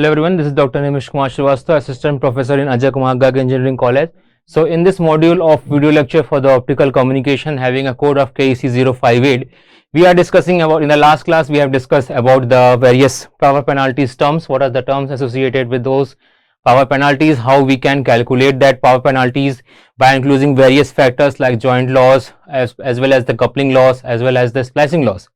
Hello everyone, this is Dr. Nimish Kumar Srivastava, Assistant Professor in AKGEC Engineering College. So in this module of video lecture for the optical communication having a code of KEC 058, we are discussing about, in the last class we have discussed about the various power penalties terms, what are the terms associated with those power penalties, how we can calculate that power penalties by including various factors like joint loss as well as the coupling loss as well as the splicing loss.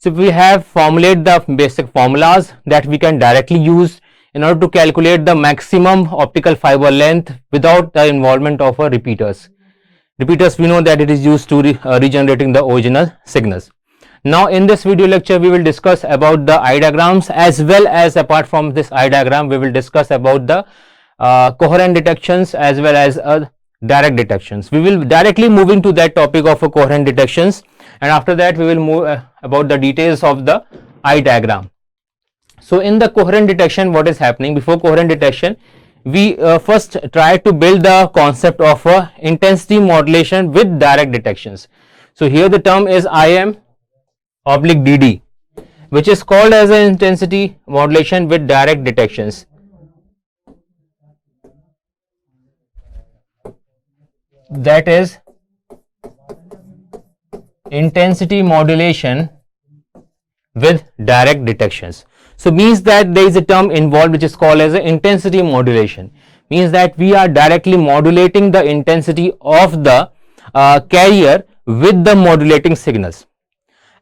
So we have formulated the basic formulas that we can directly use in order to calculate the maximum optical fiber length without the involvement of repeaters. Repeaters, we know that it is used to regenerating the original signals. Now in this video lecture we will discuss about the eye diagrams, as well as apart from this eye diagram we will discuss about the coherent detections as well as direct detections. We will directly move into that topic of coherent detections, and after that we will move about the details of the eye diagram. So in the coherent detection, what is happening? Before coherent detection, we first try to build the concept of intensity modulation with direct detections. So here the term is IM oblique DD, which is called as an intensity modulation with direct detections. That is intensity modulation with direct detections. So means that there is a term involved which is called as intensity modulation. Means that we are directly modulating the intensity of the carrier with the modulating signals.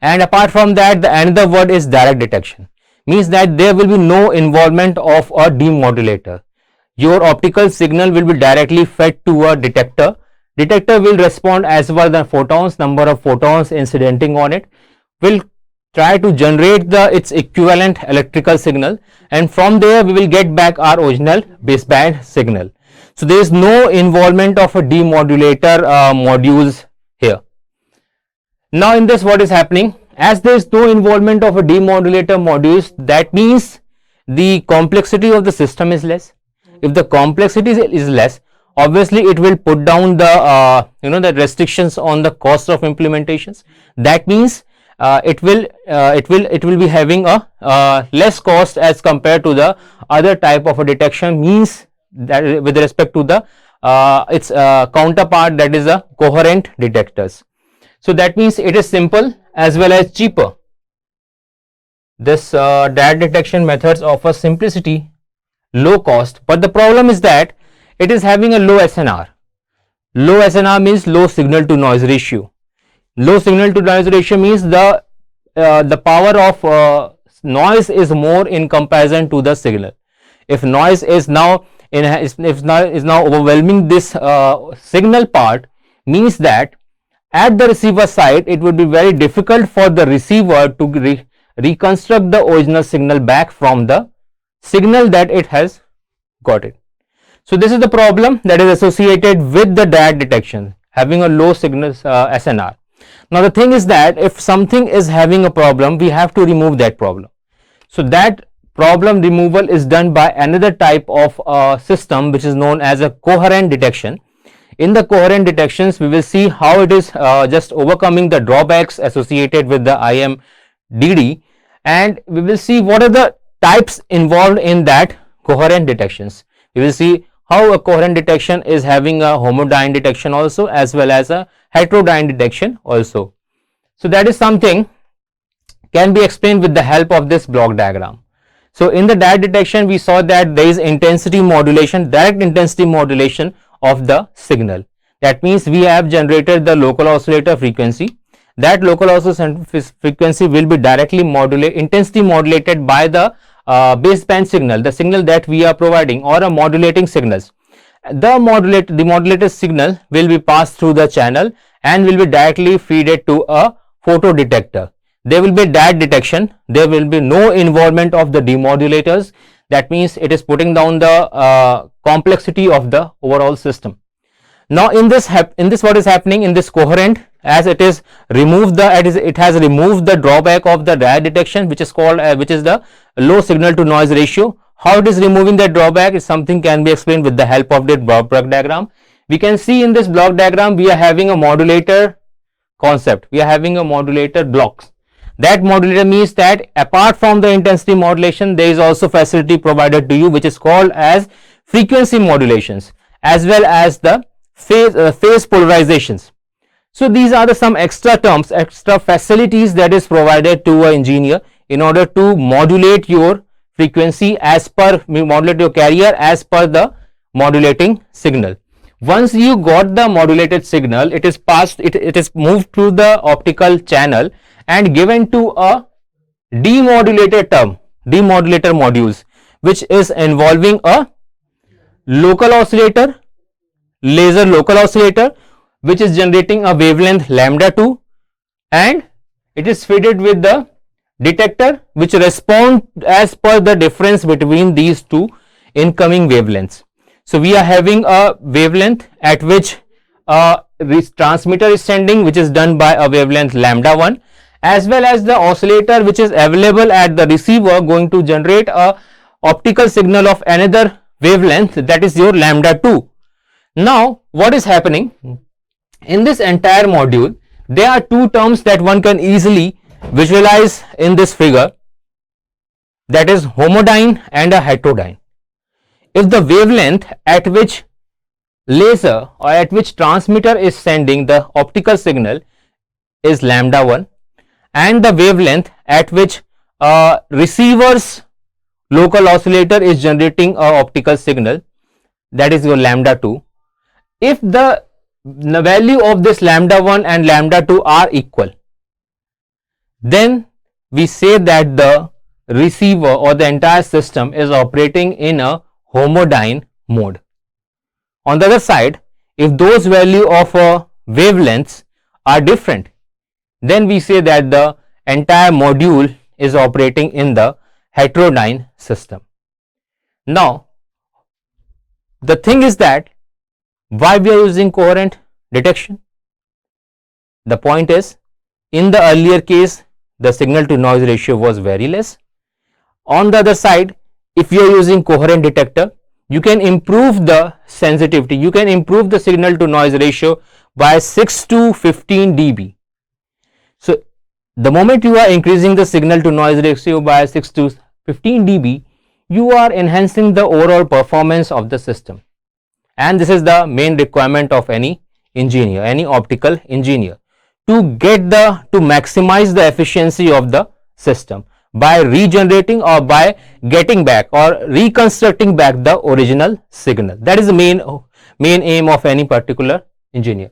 And apart from that, the another word is direct detection. Means that there will be no involvement of a demodulator. Your optical signal will be directly fed to a detector. Detector will respond as per the photons, number of photons incidenting on it, will try to generate its equivalent electrical signal, and from there we will get back our original baseband signal. So there is no involvement of a demodulator modules here. Now in this, what is happening? As there is no involvement of a demodulator modules, that means the complexity of the system is less. If the complexity is less, obviously it will put down the the restrictions on the cost of implementations. That means it will be having a less cost as compared to the other type of a detection, means that with respect to the its counterpart, that is a coherent detectors. So that means it is simple as well as cheaper. This direct detection methods offer simplicity, low cost, but the problem is that it is having a low SNR. Low SNR means low signal to noise ratio. Low signal to noise ratio means the power of noise is more in comparison to the signal. If noise is now overwhelming this signal part, means that at the receiver side it would be very difficult for the receiver to reconstruct the original signal back from the signal that it has got it. So this is the problem that is associated with the direct detection, having a low signal SNR. Now the thing is that if something is having a problem, we have to remove that problem. So that problem removal is done by another type of system which is known as a coherent detection. In the coherent detections, we will see how it is just overcoming the drawbacks associated with the IMDD, and we will see what are the types involved in that coherent detections. We will see how a coherent detection is having a homodyne detection also, as well as a heterodyne detection also. So that is something can be explained with the help of this block diagram. So in the direct detection, we saw that there is intensity modulation, direct intensity modulation of the signal. That means we have generated the local oscillator frequency. That local oscillator frequency will be directly intensity modulated by the baseband signal, the signal that we are providing, or a modulating signals. The modulated signal will be passed through the channel and will be directly fed to a photo detector. There will be direct detection. There will be no involvement of the demodulators. That means it is putting down the complexity of the overall system. Now in this what is happening in this coherent, as it has removed the drawback of the direct detection, which is called which is the low signal to noise ratio. How it is removing that drawback is something can be explained with the help of the block diagram. We can see in this block diagram we are having a modulator concept. We are having a modulator blocks. That modulator means that apart from the intensity modulation, there is also facility provided to you which is called as frequency modulations as well as the phase polarizations. So these are the some extra terms, extra facilities that is provided to an engineer in order to modulate your frequency as per, modulate your carrier as per the modulating signal. Once you got the modulated signal, it is passed, it is moved through the optical channel and given to a demodulator term, demodulator modules, which is involving a local oscillator, laser local oscillator, which is generating a wavelength lambda 2, and it is fitted with the detector which respond as per the difference between these two incoming wavelengths. So we are having a wavelength at which this transmitter is sending, which is done by a wavelength lambda 1, as well as the oscillator which is available at the receiver going to generate a optical signal of another wavelength, that is your lambda 2. Now what is happening in this entire module? There are two terms that one can easily visualize in this figure, that is homodyne and a heterodyne. If the wavelength at which laser or at which transmitter is sending the optical signal is lambda 1 and the wavelength at which receiver's local oscillator is generating a optical signal, that is your lambda 2. If the value of this lambda 1 and lambda 2 are equal, then we say that the receiver or the entire system is operating in a homodyne mode. On the other side, if those value of wavelengths are different, then we say that the entire module is operating in the heterodyne system. Now the thing is that why we are using coherent detection? The point is, in the earlier case the signal to noise ratio was very less. On the other side, if you are using coherent detector, you can improve the sensitivity, you can improve the signal to noise ratio by 6 to 15 dB. So the moment you are increasing the signal to noise ratio by 6 to 15 dB, you are enhancing the overall performance of the system. And this is the main requirement of any engineer, any optical engineer, to maximize the efficiency of the system by regenerating or by getting back or reconstructing back the original signal. That is the main aim of any particular engineer.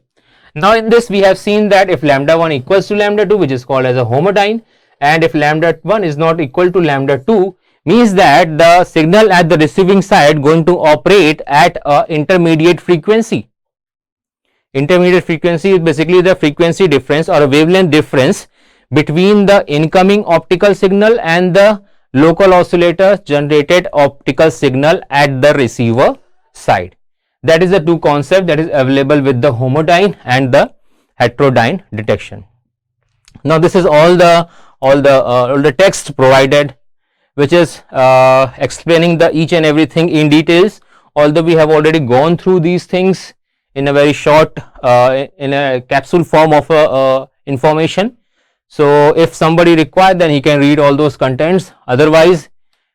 Now in this we have seen that if lambda 1 equals to lambda 2, which is called as a homodyne, and if lambda 1 is not equal to lambda 2, means that the signal at the receiving side going to operate at a intermediate frequency. Intermediate frequency is basically the frequency difference or a wavelength difference between the incoming optical signal and the local oscillator generated optical signal at the receiver side. That is the two concept that is available with the homodyne and the heterodyne detection. Now this is all the text provided, which is explaining the each and everything in details, although we have already gone through these things in a very short in a capsule form of information. So if somebody required, then he can read all those contents. Otherwise,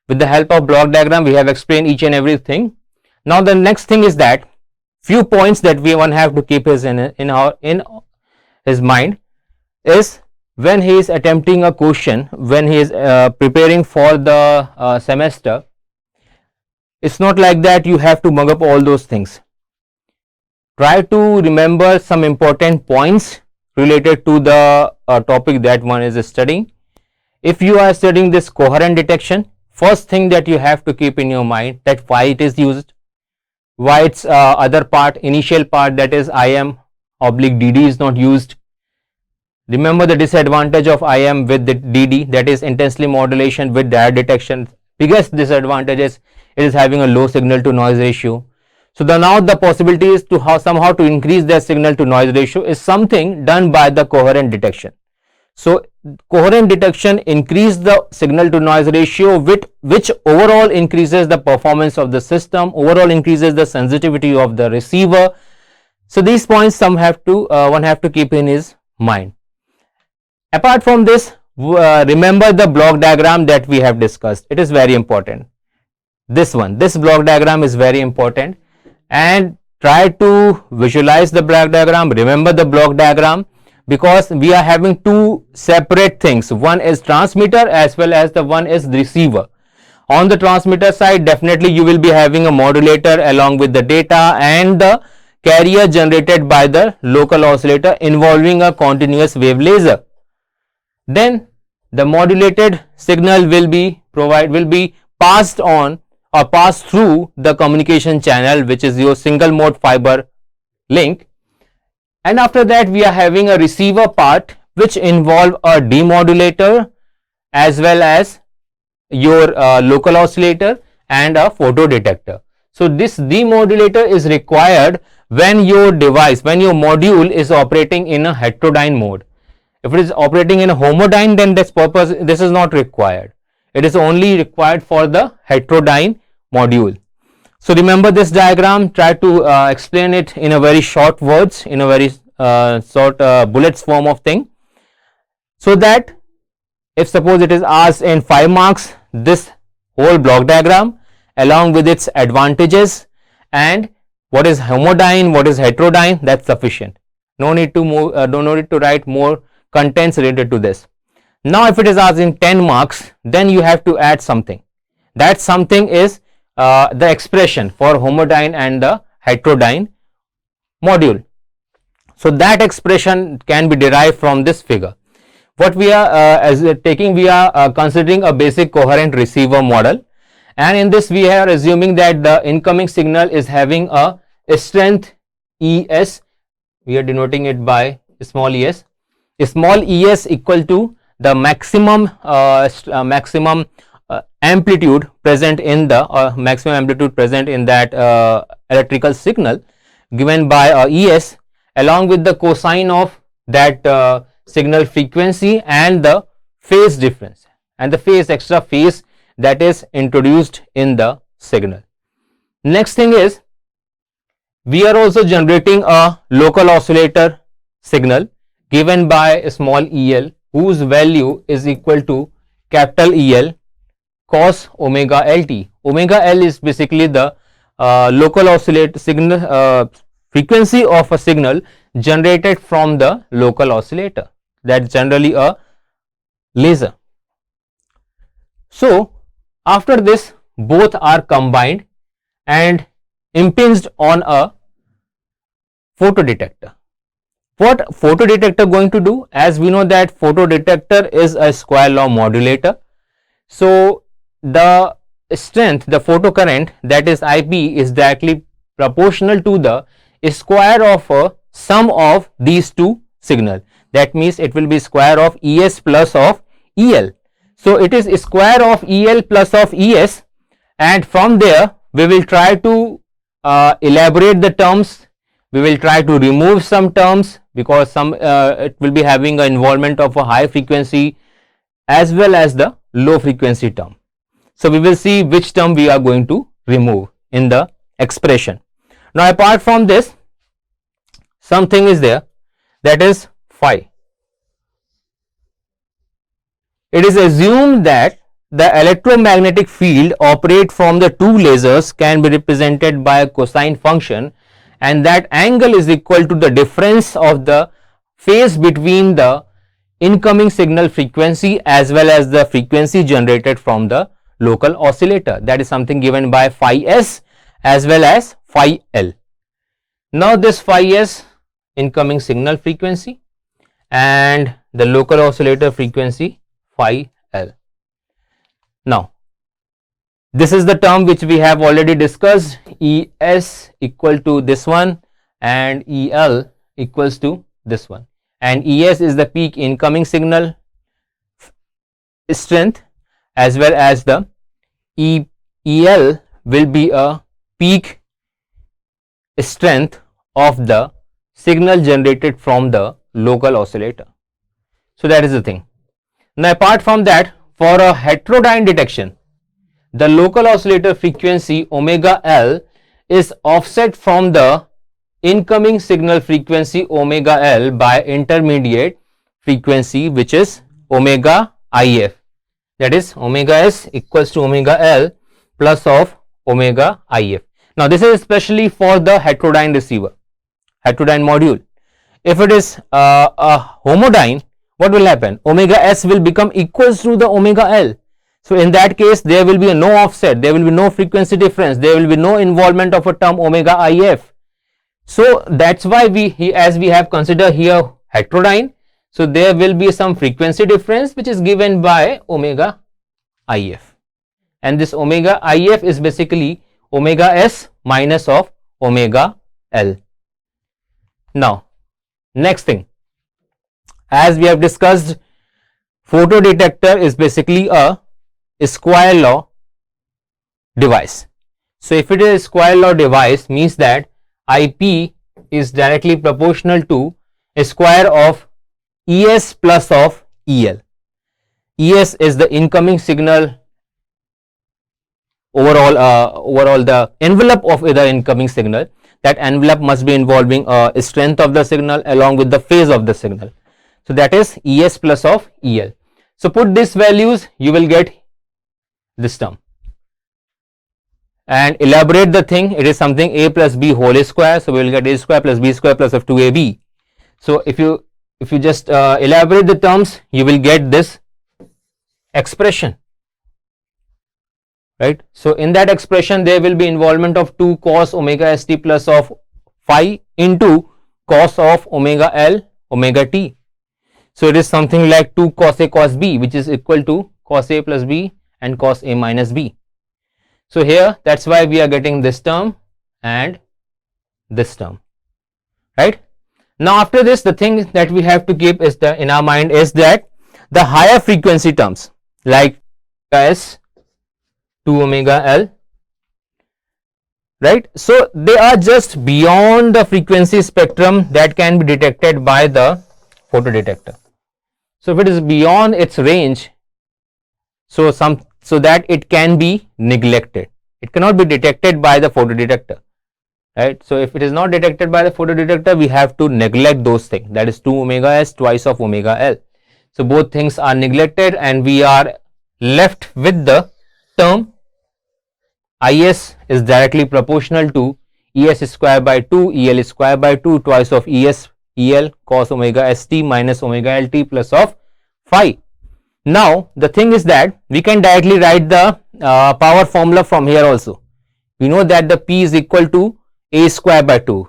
with the help of block diagram, we have explained each and everything. Now the next thing is that few points that one have to keep in his mind is when he is attempting a question, when he is preparing for the semester. It's not like that you have to mug up all those things. Try to remember some important points related to the topic that one is studying. If you are studying this coherent detection, first thing that you have to keep in your mind that why it is used, why its other part, initial part, that is IM/DD is not used. Remember the disadvantage of IM with the DD, that is intensity modulation with direct detection. Biggest disadvantage is it is having a low signal to noise ratio. So now the possibility is to somehow to increase their signal to noise ratio is something done by the coherent detection. So coherent detection increase the signal to noise ratio, which overall increases the performance of the system, overall increases the sensitivity of the receiver. So these points one have to keep in his mind. Apart from this, remember the block diagram that we have discussed. It is very important. This one, this block diagram is very important, and try to visualize the block diagram, remember the block diagram, because we are having two separate things. One is transmitter as well as the one is receiver. On the transmitter side, definitely you will be having a modulator along with the data and the carrier generated by the local oscillator involving a continuous wave laser. Then the modulated signal will be passed on or passed through the communication channel, which is your single mode fiber link, and after that we are having a receiver part which involve a demodulator as well as your local oscillator and a photodetector. So this demodulator is required when your device, when your module is operating in a heterodyne mode. If it is operating in a homodyne, then this is not required. It is only required for the heterodyne module. So remember this diagram, try to explain it in a very short words, in a very short bullets form of thing, so that if suppose it is asked in 5 marks, this whole block diagram along with its advantages and what is homodyne, what is heterodyne, that's sufficient. No need to move, no need to write more contents related to this. Now if it is asked in 10 marks, then you have to add something. That something is the expression for homodyne and the heterodyne module. So that expression can be derived from this figure. What we are we are considering a basic coherent receiver model, and in this we are assuming that the incoming signal is having a strength Es. We are denoting it by small es. Small es equal to the maximum amplitude present in the maximum amplitude present in that electrical signal given by Es, along with the cosine of that signal frequency and the phase difference and the phase extra phase that is introduced in the signal. Next thing is, we are also generating a local oscillator signal given by small el, whose value is equal to capital El cos omega lt. Omega L is basically the local oscillator signal frequency of a signal generated from the local oscillator, that's generally a laser. So after this, both are combined and impinged on a photodetector. What photodetector going to do? As we know that photodetector is a square law modulator. So the strength, the photocurrent, that is IP, is directly proportional to the square of a sum of these two signal. That means it will be square of Es plus of El. So it is square of El plus of Es, and from there we will try to elaborate the terms. We will try to remove some terms because some it will be having an involvement of a high frequency as well as the low frequency term. So we will see which term we are going to remove in the expression. Now apart from this, something is there, that is phi. It is assumed that the electromagnetic field operate from the two lasers can be represented by a cosine function, and that angle is equal to the difference of the phase between the incoming signal frequency as well as the frequency generated from the local oscillator. That is something given by phi s as well as phi l. Now this phi s incoming signal frequency and the local oscillator frequency phi l. Now this is the term which we have already discussed, Es equal to this one and El equals to this one, and Es is the peak incoming signal strength as well as the El will be a peak strength of the signal generated from the local oscillator. So that is the thing. Now apart from that, for a heterodyne detection, the local oscillator frequency omega L is offset from the incoming signal frequency omega L by intermediate frequency which is omega IF, that is omega S equals to omega L plus of omega IF. Now this is especially for the heterodyne receiver, heterodyne module. If it is a homodyne, what will happen? Omega S will become equals to the omega L. So in that case, there will be no offset, there will be no frequency difference, there will be no involvement of a term omega IF. So that's why as we have considered here heterodyne, so there will be some frequency difference which is given by omega IF, and this omega IF is basically omega S minus of omega L. Now next thing, as we have discussed, photodetector is basically a square law device. So if it is a square law device, means that IP is directly proportional to a square of ES plus of EL. ES is the incoming signal, overall the envelope of the incoming signal. That envelope must be involving strength of the signal along with the phase of the signal. So that is ES plus of EL. So put these values, you will get this term, and elaborate the thing. It is something A plus B whole square, so we will get A square plus B square plus of 2AB. So if you just elaborate the terms, you will get this expression, right? So in that expression there will be involvement of 2 cos omega st plus of phi into cos of omega L omega t. So it is something like 2 cos A cos B, which is equal to cos A plus B and cos A minus B. So here, that's why we are getting this term and this term, right? Now after this, the thing that we have to keep is in our mind is that the higher frequency terms like S 2 omega L, right? So they are just beyond the frequency spectrum that can be detected by the photodetector. So if it is beyond its range, so that it can be neglected, it cannot be detected by the photodetector, right? So if it is not detected by the photodetector, we have to neglect those things, that is 2 omega S twice of omega L. So both things are neglected and we are left with the term IS is directly proportional to ES square by 2 EL square by 2 twice of ES EL cos omega ST minus omega LT plus of phi. Now the thing is that we can directly write the power formula from here also. We know that the P is equal to A square by 2.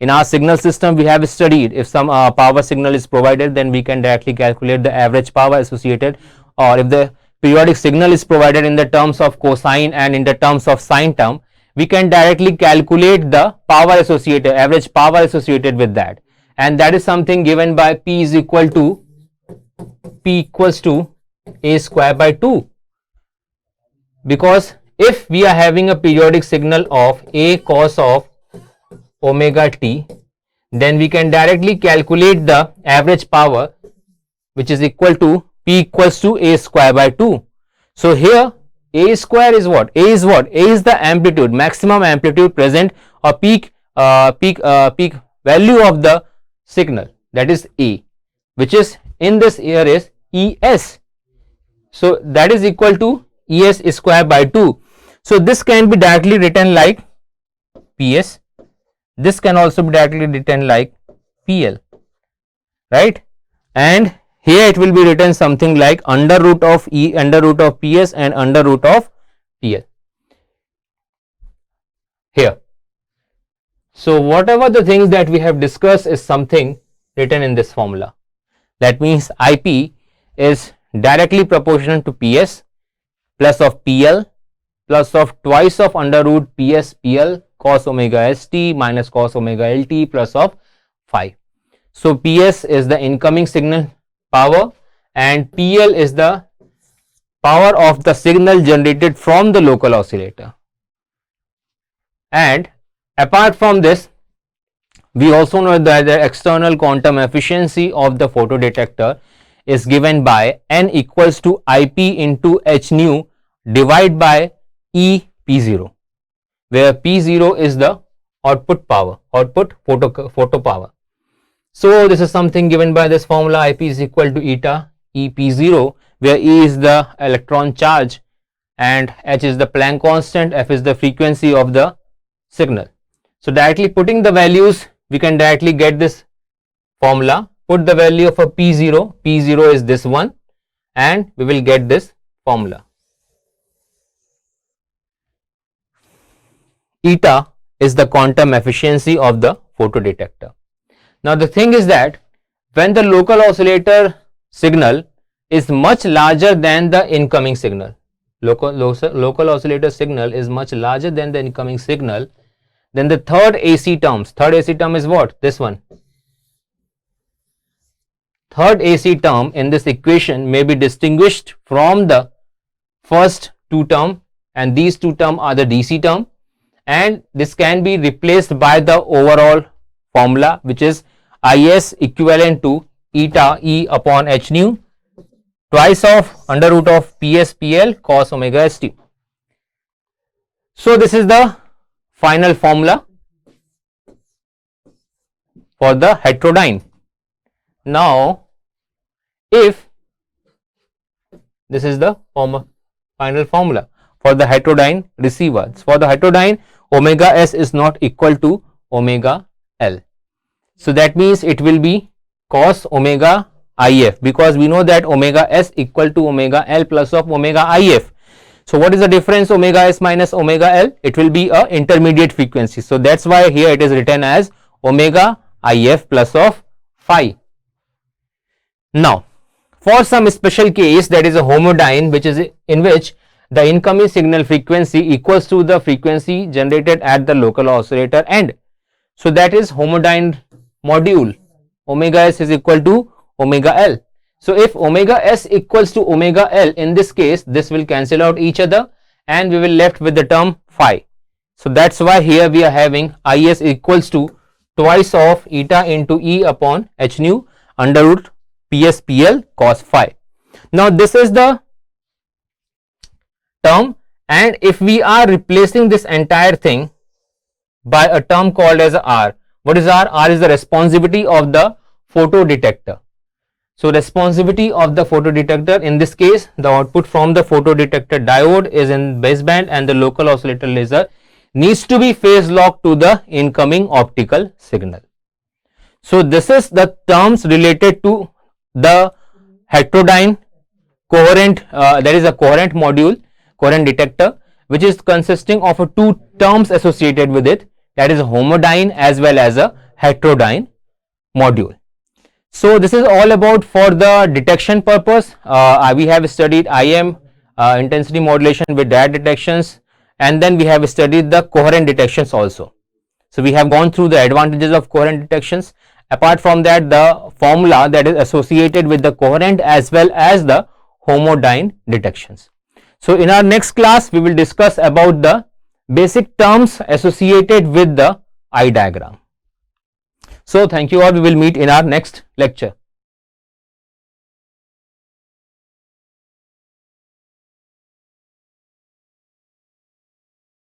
In our signal system we have studied, if some power signal is provided, then we can directly calculate the average power associated, or if the periodic signal is provided in the terms of cosine and in the terms of sine term, we can directly calculate the power associated, average power associated with that, and that is something given by P equals to A square by 2, because if we are having a periodic signal of A cos of omega t, then we can directly calculate the average power, which is equal to P equals to A square by 2. So here A square is what? A is what? A is the amplitude, maximum amplitude present, or peak value of the signal, that is A, which is in this here is ES. So that is equal to ES square by 2. So this can be directly written like PS. This can also be directly written like PL, right? And here it will be written something like under root of E under root of PS and under root of PL here. So whatever the things that we have discussed is something written in this formula. That means IP is directly proportional to PS plus of PL plus of twice of under root PS PL cos omega ST minus cos omega LT plus of phi. So PS is the incoming signal power and PL is the power of the signal generated from the local oscillator. And apart from this, we also know that the external quantum efficiency of the photodetector is given by N equals to IP into H nu divided by E P0, where P0 is the output power, output photo power. So this is something given by this formula. IP is equal to eta EP0, where E is the electron charge and H is the Planck constant, F is the frequency of the signal. So directly putting the values, we can directly get this formula. Put the value of a P0, P0 is this one, and we will get this formula. Eta is the quantum efficiency of the photodetector. Now the thing is that when the local oscillator signal is much larger than the incoming signal, local oscillator signal is much larger than the incoming signal, then the third AC term is what? This one. Third AC term in this equation may be distinguished from the first two term, and these two term are the DC term, and this can be replaced by the overall formula, which is IS equivalent to eta E upon h nu twice of under root of PSPL cos omega st. So this is the final formula for the heterodyne. Now if this is the final formula for the heterodyne receiver, for the heterodyne omega s is not equal to omega L. So that means it will be cos omega IF, because we know that omega s equal to omega L plus of omega IF. So what is the difference omega s minus omega L? It will be a intermediate frequency. So that's why here it is written as omega IF plus of phi. Now for some special case, that is a homodyne, which is in which the incoming signal frequency equals to the frequency generated at the local oscillator end. So that is homodyne module. Omega s is equal to omega L. So if omega s equals to omega L, in this case this will cancel out each other and we will left with the term phi. So that's why here we are having Is equals to twice of eta into E upon h nu under root PSPL cos phi. Now this is the term, and if we are replacing this entire thing by a term called as R. What is R? R is the responsivity of the photodetector. So responsivity of the photodetector, in this case the output from the photodetector diode is in baseband and the local oscillator laser needs to be phase locked to the incoming optical signal. So this is the terms related to the heterodyne coherent, there is a coherent module, coherent detector, which is consisting of two terms associated with it, that is a homodyne as well as a heterodyne module. So this is all about for the detection purpose. We have studied IM intensity modulation with direct detections, and then we have studied the coherent detections also. So we have gone through the advantages of coherent detections. Apart from that, the formula that is associated with the coherent as well as the homodyne detections. So in our next class, we will discuss about the basic terms associated with the eye diagram. So thank you all. We will meet in our next lecture.